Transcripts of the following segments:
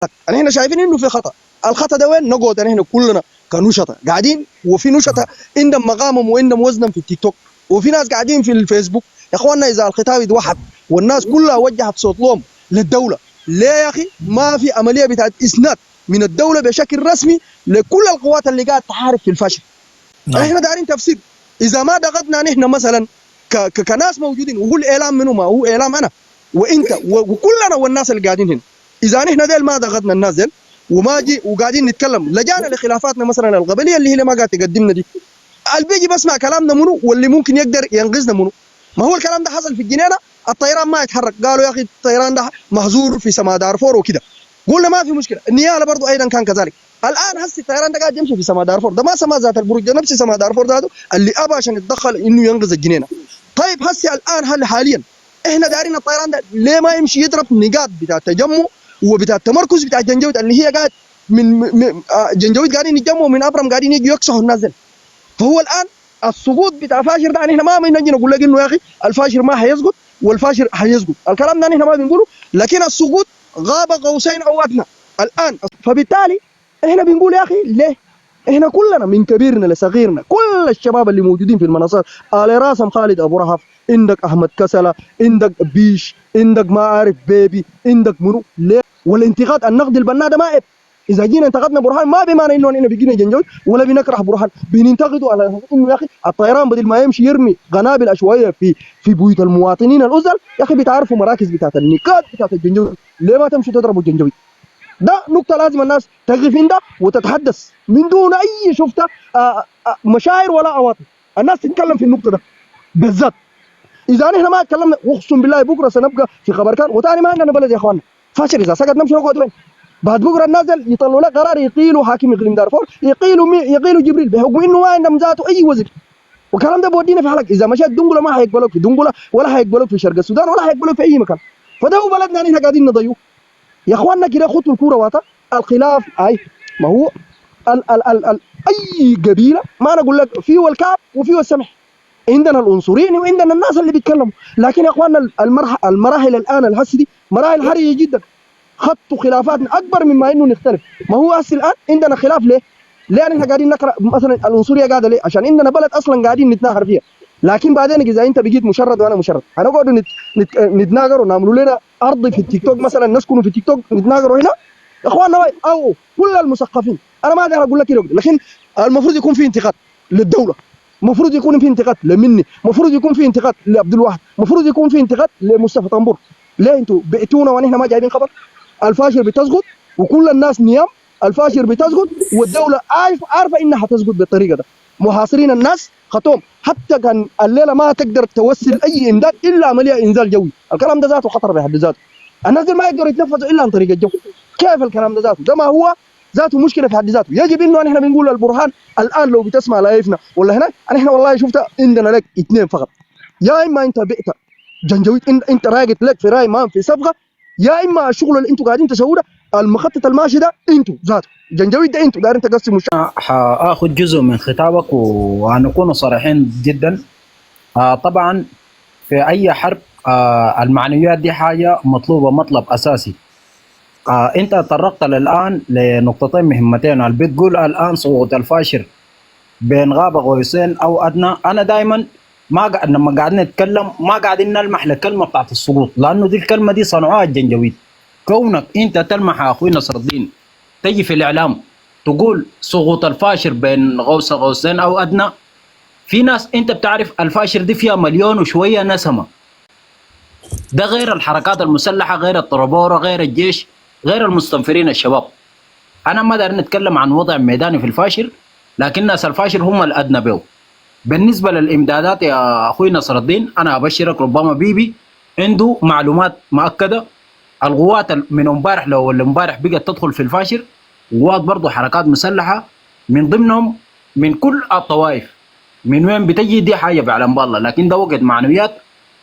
يعني احنا شايفين انه في خطا، الخطا ده وين؟ نقعد احنا كلنا كنشطه قاعدين، وفي نشطه عندهم مقامهم وعندهم وزنهم في التيك توك، وفي ناس قاعدين في الفيسبوك. يا اخواننا اذا الخطاب اتوحد والناس كلها وجهت صوت لهم للدوله، ليه يا اخي ما في عمليه بتاعت اسناد من الدوله بشكل رسمي لكل القوات اللي قاعد تحارب في الفشل؟ نعم. احنا دايرين تفسير. اذا ما ضغطنا نحن مثلا كناس موجودين، وهو الاعلام منه ما هو اعلام انا وانت وكلنا والناس اللي قاعدين هنا، اذا نحن ديل ما ضغطنا الناس ديل وما جي وقاعدين نتكلم لجانا لخلافاتنا مثلا القبليه اللي هي ما قاعد تقدمنا دي، اللي بيجي بسمع كلامنا منو واللي ممكن يقدر ينقذنا منو؟ ما هو الكلام ده حصل في الجنينه، الطيران ما يتحرك، قالوا يا اخي الطيران ده محظور في سماء دارفور وكده، قلنا ما في مشكله. النياله برضو ايضا كان كذلك. الان هسه الطيران ده قاعد يمشي في سماء دارفور، ده ما سماء ذات البروج، ده نفس سماء دارفور ذاته اللي ابى عشان يتدخل انه ينقذ الجنينه. طيب هسه الان هل حاليا احنا دايرين الطيران ده ليه ما يمشي يضرب نقاط بتاع التجمع وبتاع التمركز بتاع جنجويد اللي هي قاعد جنجويد قاعدين يتجمعوا من ابرم قاعدين يجوا يكسحوا الناس دي. فهو الان السقوط بتاع فاشر ده يعني احنا ما نجي نقول لك انه يا اخي الفاشر ما حيسقط والفاشر حيسقط، الكلام ده احنا ما بنقوله، لكن السقوط غاب قوسين او ادنى الان. فبالتالي احنا بنقول يا اخي ليه؟ احنا كلنا من كبيرنا لصغيرنا كل الشباب اللي موجودين في المنصات، على راسهم خالد ابو رهف، عندك احمد كسله، عندك بيش، عندك ما عارف بيبي، عندك منو، ليه؟ والانتقاد النقد البناء ده ما عيب. اذا جينا انتقدنا برهان ما بمعنى انه احنا بقينا جنجوي ولا بنكره برهان، بننتقده على انه يا اخي الطيران بدل ما يمشي يرمي قنابل عشوائيه في بيوت المواطنين الازل، يا اخي بتعرفوا مراكز بتاعت النقاد بتاعت الجنجوي، ليه ما تمشوا تضربوا الجنجوي؟ ده نقطه لازم الناس تقف عندها وتتحدث من دون اي شفته مشاعر ولا عواطف، الناس تتكلم في النقطه ده بالذات. اذا نحن ما تكلمنا اقسم بالله بكره سنبقى في خبر كان وثاني ما عندنا بلد يا اخواننا، فاشل اذا سقط نمشي نقعد وين؟ بعد بكره النازل يطلعوا لك قرار يقيلوا حاكم اقليم دارفور، يقيلوا جبريل بحكم انه ما عندهم ذاته اي وزير، والكلام ده بودينا في حلق. اذا مشيت دنقله ما حيقبلوك في دنقله ولا حيقبلوك في شرق السودان ولا حيقبلوك في اي مكان، فده هو بلدنا نحن قاعدين نضيعه يا اخواننا. كده خطوا الكوره واتا الخلاف اي ما هو اي قبيله، ما انا اقول لك فيه الكعب وفيه السمح، عندنا العنصريين وعندنا الناس اللي بيتكلموا، لكن يا اخواننا المراحل الان الهسه دي مراحل حرجه جدا، خطوا خلافاتنا اكبر مما انه نختلف. ما هو هسه الان عندنا خلاف ليه؟ لان احنا قاعدين نقرا مثلا العنصريه قاعده ليه؟ عشان عندنا بلد اصلا قاعدين نتناحر فيها، لكن بعدين اذا انت بقيت مشرد وانا مشرد هنقعد نتناقر ونعملوا لنا ارض في التيك توك مثلا، نسكنوا في التيك توك نتناقروا هنا يا اخواننا، او كل المثقفين. انا ما اقدر اقول لك كده، لكن المفروض يكون في انتقاد للدوله، المفروض يكون في انتقاد لمني، المفروض يكون في انتقاد لعبد الواحد، المفروض يكون في انتقاد لمصطفى طنبور. ليه انتوا بعتونا ونحن ما جايبين خبر؟ الفاشر بتسقط وكل الناس نيام، الفاشر بتسقط والدوله عارفه انها حتسقط بالطريقه ده، محاصرين الناس خطوم، حتى كان الليله ما تقدر توصل اي امداد الا عمليه انزال جوي، الكلام ده ذاته خطر بحد ذاته، الناس ما يقدروا يتنفسوا الا عن طريق الجو، كيف الكلام ده ذاته؟ ده ما هو ذاته مشكله في حد ذاته. يجب انه نحن بنقول للبرهان الان لو بتسمع لايفنا ولا هناك، نحن والله شفت عندنا لك اثنين فقط، يا اما انت بئت جنجويد انت راقد لك في راي ما في صبغه، يا اما الشغل اللي انتوا قاعدين تسووه ده المخطط الماشي ده انتوا ذاته جنجويد ده انتوا دايرين تقسموا حاخذ جزء من خطابك وهنكون صريحين جدا. طبعا في اي حرب المعنويات دي حاجه مطلوبه، مطلب اساسي. انت تطرقت الان لنقطتين مهمتين، اللي بتقول الان صوت الفاشر بين غابه قوسين او ادنى. انا دائما ما لما قاعدين نتكلم ما قاعدين نلمح للكلمه بتاعت السقوط، لانه دي الكلمه دي صنعوها الجنجويد. كونك انت تلمح يا اخوي نصر الدين تجي في الاعلام تقول سقوط الفاشر بين قوسين او ادنى، في ناس انت بتعرف الفاشر دي فيها مليون وشويه نسمه، ده غير الحركات المسلحه، غير الطربوره، غير الجيش، غير المستنفرين الشباب. انا ما داير نتكلم عن وضع ميداني في الفاشر، لكن ناس الفاشر هم الادنى به. بالنسبه للامدادات يا اخوي نصر الدين، انا ابشرك ربما بيبي عنده معلومات مؤكده. القوات من امبارح لو امبارح بقت تدخل في الفاشر، قوات برضه حركات مسلحه من ضمنهم من كل الطوائف، من وين بتجي دي حاجه بعلم بالله، لكن ده وقت معنويات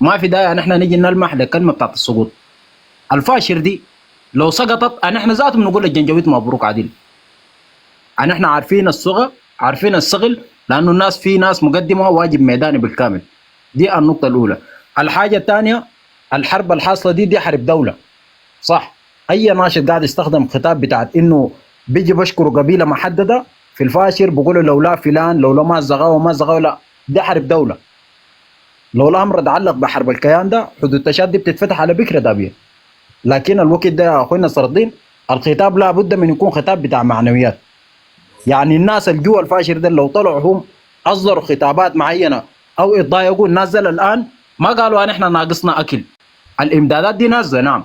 ما في داعي نحن نجي نلمح للكلمه بتاعت السقوط. الفاشر دي لو سقطت نحن ذاتهم نقول للجنجويد مبروك عديل. نحن عارفين الصغى، عارفين الصغل، لانه الناس في ناس مقدمه واجب ميداني بالكامل. دي النقطه الاولى. الحاجه الثانيه، الحرب الحاصله دي حرب دوله، صح، اي ناشط قاعد يستخدم خطاب بتاعت انه بيجي بشكر قبيله محدده في الفاشر، بقولوا لولا فلان، لولا ما الزغاوه ما الزغاوه، لا ده حرب دوله. لو الامر تعلق بحرب الكيان ده، حدود التشاد دي بتتفتح على بكره دابيه. لكن الوقت ده يا اخوينا نصر الدين، الخطاب لا بد من يكون خطاب بتاع معنويات. يعني الناس اللي جوا الفاشر ده لو طلعوا هم اصدروا خطابات معينه او اتضايقوا، الناس دي الان ما قالوا ان احنا ناقصنا اكل. الامدادات دي نازله، نعم،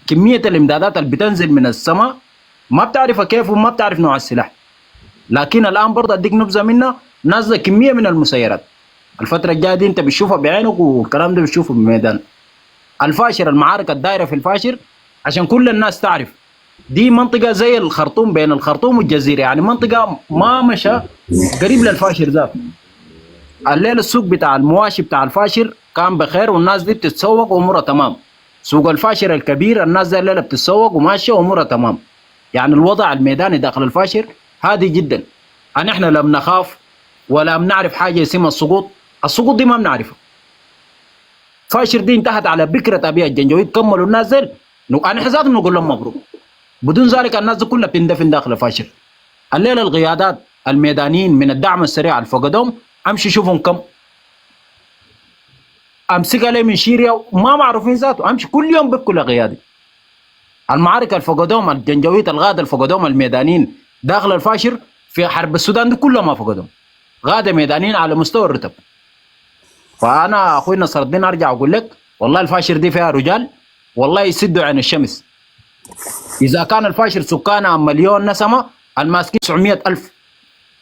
كميه الامدادات اللي بتنزل من السماء ما بتعرفها كيف وما بتعرف نوع السلاح. لكن الان برضه اديك نبذه منها، نازله كميه من المسيرات. الفتره الجايه دي انت بتشوفها بعينك، والكلام ده بتشوفه بالميدان. الفاشر، المعارك الدايره في الفاشر، عشان كل الناس تعرف، دي منطقه زي الخرطوم، بين الخرطوم والجزيره، يعني منطقه ما مشى قريب للفاشر ذاته. الليل السوق بتاع المواشي بتاع الفاشر كان بخير، والناس دي بتتسوق وامورها تمام. سوق الفاشر الكبير الناس دي الليله بتتسوق وماشيه وامورها تمام. يعني الوضع الميداني داخل الفاشر هادي جدا. ان احنا لا بنخاف ولا بنعرف حاجه اسمها السقوط. السقوط دي ما بنعرفها. فاشر دي انتهت على بكره ابي الجنجويد، كملوا الناس دي، انا حزات نقول لهم مبروك. بدون ذلك الناس دي كلها بتندفن داخل الفاشر. الليله القيادات الميدانيين من الدعم السريع اللي فقدهم، امشي شوفهم كم، امسك عليه من شيريا وما معروفين ذاته، امشي كل يوم بيبكوا لقيادي. المعارك الفقدوم الجنجويد الغاده الفقدوم الميدانيين داخل الفاشر في حرب السودان دي كلها ما فقدوم، غاده ميدانيين على مستوى الرتب. فانا اخوي نصر الدين ارجع اقول لك، والله الفاشر دي فيها رجال والله يسدوا عين الشمس. اذا كان الفاشر سكانها مليون نسمه، الماسكين 900,000.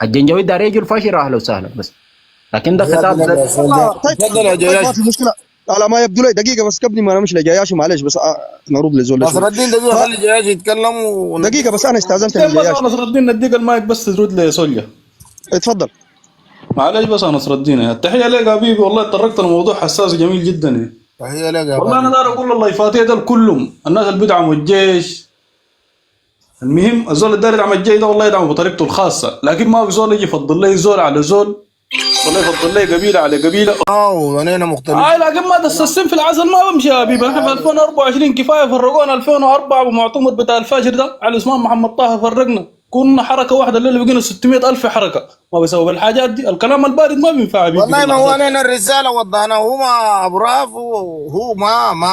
الجنجويد دار يجوا الفاشر اهلا وسهلا بس. لكن ده خطاب طيب تفضل يا طيب جياش. ما في مشكله. على ما يبدو لي دقيقه بس قبل ما انا مش لجياشي، معلش بس نرد لزول نصر شوي. الدين دقيقه، خلي جياش يتكلم دقيقه بس انا استاذنت كان بس لجياشي. نصر الدين نديك المايك بس ترد لي يا سوليا. اتفضل. معلش بس يا نصر الدين، التحيه لك يا حبيبي، والله تطرقت لموضوع حساس جميل جدا. تحيه لك يا والله انا فندم. داير اقول الله يفاتيه ده كلهم الناس اللي بيدعموا الجيش. المهم الزول اللي داير يدعم الجيش ده والله يدعمه بطريقته الخاصه، لكن ما في زول يجي يفضل لي زول على زول، والله يفضل لي قبيله على قبيله. وانا مختلف. لكن ما دسستين في العسل ما بمشي يا حبيبي. احنا في 2024 كفايه فرقونا 2004 بمعتمر بتاع الفاجر ده على عثمان محمد طه، فرقنا كنا حركه واحده، الليله بقينا 600,000 حركه. ما بسبب الحاجات دي الكلام البارد ما بينفع يا حبيبي. والله ما هو انا الرساله وضعنا، هو ما ابراف، هو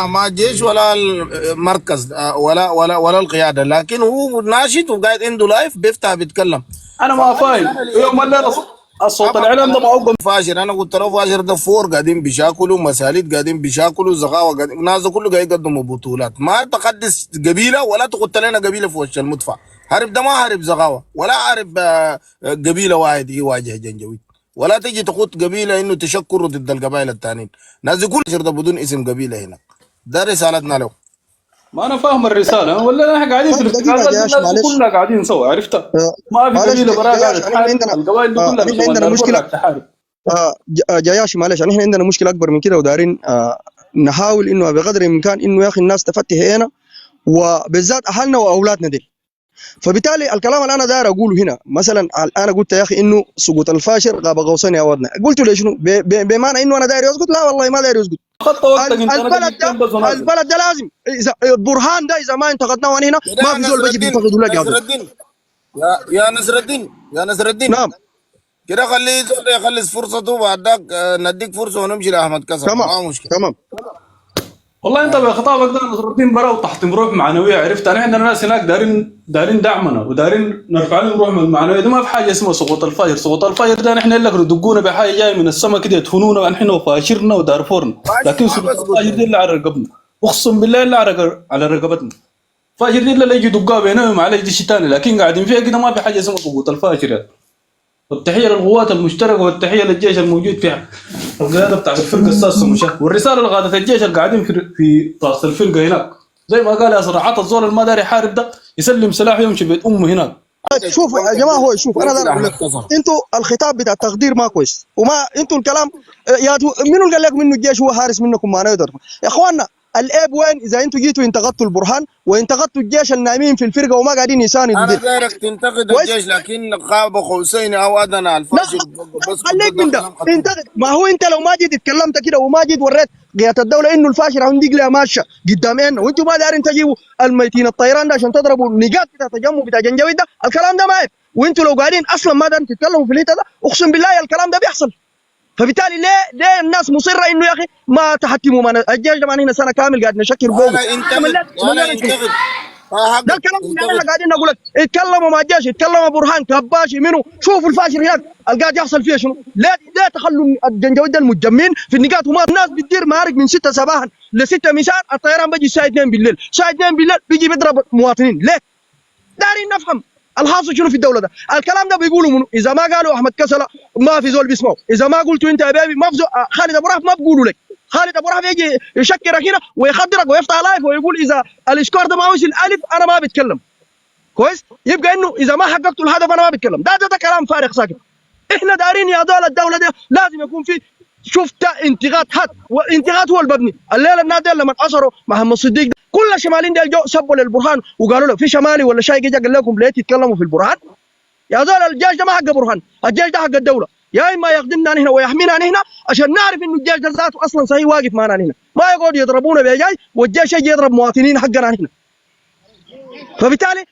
ما جيش ولا المركز ولا القياده، لكن هو ناشط وقاعد عنده لايف بيفتح بيتكلم. انا ما فاهم يوم الليله الصوت الاعلام ده ما هو فاشر. انا قلت له فاشر ده فور قاعدين بيشاكلوا مساليد، قاعدين بيشاكلوا زغاوه، قاعدين الناس كله قاعد يقدموا بطولات. ما تقدس قبيله ولا تقتل لنا قبيله في وش المدفع. حرب ده ما حرب زغاوه ولا حرب قبيله واحد يواجه جنجويد، ولا تجي تقود قبيله انه تشكروا ضد القبائل الثانيين. ناس كل ده بدون اسم قبيله هنا. ده رسالتنا له. ما انا فاهم الرساله، ولا احنا قاعدين في دقيقه الافتقاد جياش الناس معلش. كلها قاعدين سوا، عرفتها؟ ما في معلش قبيله براها قاعده جياش، احنا تحارب، عندنا القبائل دي كلها احنا عندنا مشكله. تحارب. جياشي معلش، احنا عندنا مشكله اكبر من كده، ودارين نحاول انه بقدر الامكان انه يا اخي الناس تفتح هنا، وبالذات اهلنا واولادنا دي. فبالتالي الكلام اللي انا داير اقوله هنا، مثلا انا قلت يا اخي انه سقوط الفاشر غاب غوصين يا ودنا، قلت له شنو؟ بمعنى انه انا داير يسقط؟ لا والله ما داير يسقط. خط وقتك انت. البلد ده لازم، اذا البرهان ده اذا ما انتقدناه هنا ما في زول بيجي بينتقد ولا نصر الدين يا نصر الدين. نعم كده خليه زول يخلص فرصته، بعدك نديك فرصه ونمشي لاحمد كسر. تمام ما مشكله. تمام. والله انت بخطابك ده نصر الدين برا وتحطم روح معنويه، عرفت؟ انا عندنا ناس هناك دارين دعمنا ودارين نرفع لهم روح معنويه. ده ما في حاجه اسمها سقوط الفاجر. سقوط الفاجر ده نحن لك ردقونا بحاجه جايه من السماء كده يدفنونا نحن وفاشرنا ودارفورنا، لكن سقوط الفاجر دي اللي على رقبنا، اقسم بالله اللي على رقبتنا. فاجر دي اللي يجي دقها بينهم على دي شيء ثاني، لكن قاعدين فيها كده ما في حاجه اسمها سقوط الفاجر يعني. والتحيه للقوات المشتركه والتحيه للجيش الموجود فيها القياده بتاعت الفرقه السادسه مشاه، والرساله اللي قادت الجيش اللي قاعدين في راس الفرقه هناك، زي ما قال يا صراحه الزول اللي ما داري يحارب ده يسلم سلاحه ويمشي بيت امه هناك. شوفوا يا جماعه، هو شوف انا داير اقول لك، انتوا الخطاب بتاع التقدير ما كويس، وما انتوا الكلام منو اللي قال لكم انه الجيش هو حارس منكم؟ ما نقدر يا اخواننا. العيب وين؟ اذا انتوا جيتوا انتقدتوا البرهان وانتقدتوا الجيش النايمين في الفرقه وما قاعدين يساندوا انا دي. دايرك تنتقد كويس؟ الجيش، لكن قاب قوسين او ادنى لا الفاشل بس خليك ضد من ده كلام خطير. انتقد. ما هو انت لو ما جيت اتكلمت كده وما جيت وريت قيادة الدوله انه الفاشل عندك لها ماشيه قدامنا، وانتوا ما دارين تجيبوا الميتين الطيران ده عشان تضربوا النقاط بتاع التجمع بتاع جنجويد ده، الكلام ده ما عيب. وانتوا لو قاعدين اصلا ما دارين تتكلموا في الحته ده اقسم بالله الكلام ده بيحصل. فبالتالي ليه الناس مصره انه يا اخي ما تحكموا معنا الجيش ده؟ معنا هنا سنه كامل قاعد نشكر فوقه. ولا انتقد ولا انتقد ده حقك الكلام اللي احنا انتقد. قاعدين نقول لك. اتكلموا مع الجيش، اتكلموا برهان كباشي منو، شوفوا الفاشل هناك القاعد يحصل فيها شنو. ليه تخلوا الجنجويد المتجمين في النقاط وما الناس بتدير معارك من 6 صباحا ل 6 مساء، الطيران بيجي الساعه 2 بالليل، الساعه 2 بالليل بيجي بيضرب مواطنين. ليه؟ دارين نفهم الحاصل شنو في الدوله ده. الكلام ده بيقولوا منو؟ اذا ما قالوا احمد كسله ما في زول بيسمعه، اذا ما قلتوا انت يا بيبي ما في زول. خالد ابو رافع ما بيقولوا لك. خالد ابو رافع يجي يشكرك هنا ويخدرك ويفتح لايف ويقول اذا السكور ده ما وصل الف انا ما بتكلم. كويس؟ يبقى انه اذا ما حققتوا الهدف انا ما بتكلم. ده كلام فارغ ساكت. احنا دارين يا دول الدوله دي لازم يكون في شفت انتقاد حد، والانتقاد هو الببني. الليله الناس دي لما اثروا محمد صديق ده كل الشماليين دي جو سبوا للبرهان وقالوا له في شمالي ولا شاي جا قال لكم ليه تتكلموا في البرهان؟ يا دول الجيش ده ما حق برهان، الجيش ده حق الدوله. يا اما يخدمنا هنا ويحمينا هنا عشان نعرف انه الجيش ده ذاته اصلا صحيح واقف معنا هنا، ما يقعد يضربونا بجاي والجيش يجي يضرب مواطنين حقنا هنا. فبالتالي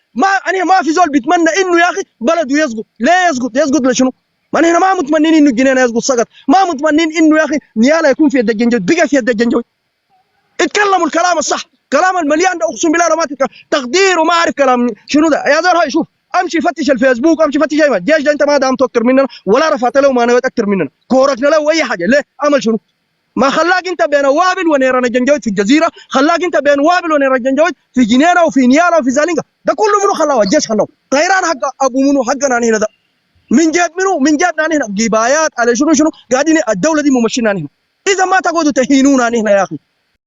ما في زول بيتمنى انه يا اخي بلده يسقط. ليه يسقط؟ يسقط لشنو؟ ما نحن ما متمنين انه الجنينه يسقط سقط، ما متمنين انه يا اخي نيالا يكون في يد الجنجوي، بقى في يد الجنجوي. اتكلموا الكلام الصح، كلام المليان ده اقسم بالله ما تقدير وما اعرف كلام شنو ده. يا زول هاي شوف امشي فتش الفيسبوك، امشي فتش ايمن الجيش ده انت ما دامته اكثر مننا ولا رفعت له معنويات اكثر مننا، كوركنا له اي حاجه. ليه؟ عمل شنو؟ ما خلاك انت بين وابل ونيران الجنجويد في الجزيره، خلاك انت بين وابل ونيران الجنجويد في جنينه وفي نيالا وفي زالينجا، ده كله منو خلاه؟ الجيش خلاه. طيران حق ابو منو حقنا هنا ده من جهه منو؟ من جهتنا هنا، جبايات على شنو قاعدين الدوله دي ممشينا هنا. اذا ما تقعدوا تهينونا هنا يا اخي